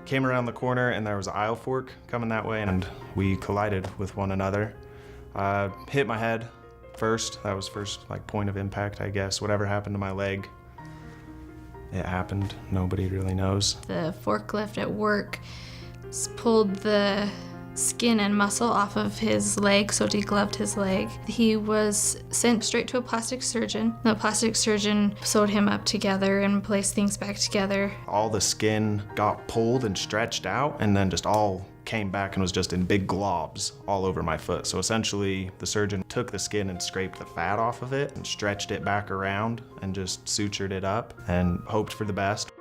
Came around the corner and there was an aisle fork coming that way and we collided with one another. Hit my head first. That was first point of impact, I guess. Whatever happened to my leg, it happened. Nobody really knows. The forklift at work pulled the skin and muscle off of his leg, so degloved his leg. He was sent straight to a plastic surgeon. The plastic surgeon sewed him up together and placed things back together. All the skin got pulled and stretched out and then just all came back and was just in big globs all over my foot. So essentially the surgeon took the skin and scraped the fat off of it and stretched it back around and just sutured it up and hoped for the best.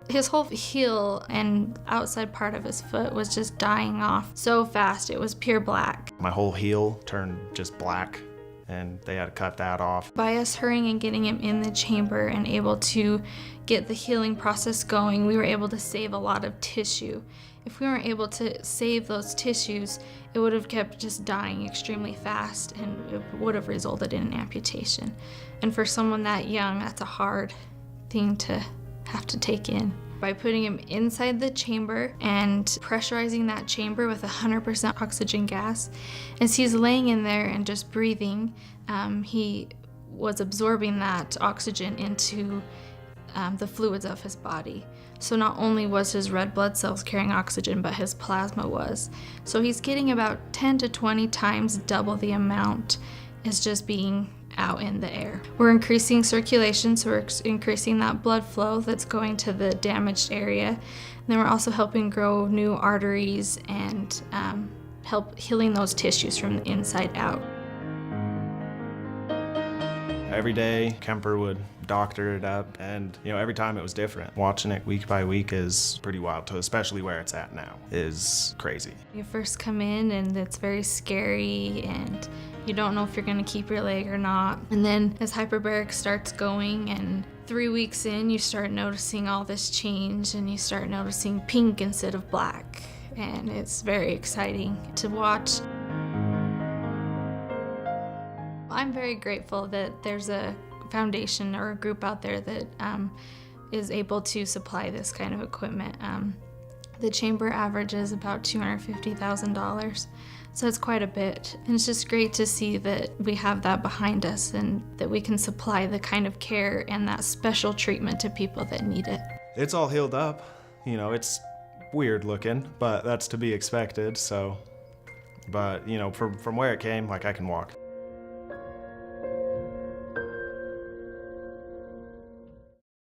His whole heel and outside part of his foot was just dying off so fast. It was pure black. My whole heel turned just black and they had to cut that off. By us hurrying and getting him in the chamber and able to get the healing process going, we were able to save a lot of tissue. If we weren't able to save those tissues, it would have kept just dying extremely fast and it would have resulted in an amputation. And for someone that young, that's a hard thing to have to take in. By putting him inside the chamber and pressurizing that chamber with 100% oxygen gas, as he's laying in there and just breathing, he was absorbing that oxygen into the fluids of his body. So not only was his red blood cells carrying oxygen, but his plasma was. So he's getting about 10 to 20 times double the amount as just being out in the air. We're increasing circulation, so we're increasing that blood flow that's going to the damaged area. And then we're also helping grow new arteries and help healing those tissues from the inside out. Every day, Kemper would doctor it up, and every time it was different. Watching it week by week is pretty wild, especially where it's at now is crazy. You first come in and it's very scary and you don't know if you're gonna keep your leg or not. And then as hyperbaric starts going and 3 weeks in, you start noticing all this change and you start noticing pink instead of black. And it's very exciting to watch. I'm very grateful that there's a foundation or a group out there that is able to supply this kind of equipment. The chamber averages about $250,000, so it's quite a bit. And it's just great to see that we have that behind us and that we can supply the kind of care and that special treatment to people that need it. It's all healed up. It's weird looking, but that's to be expected, so. But, from where it came, I can walk.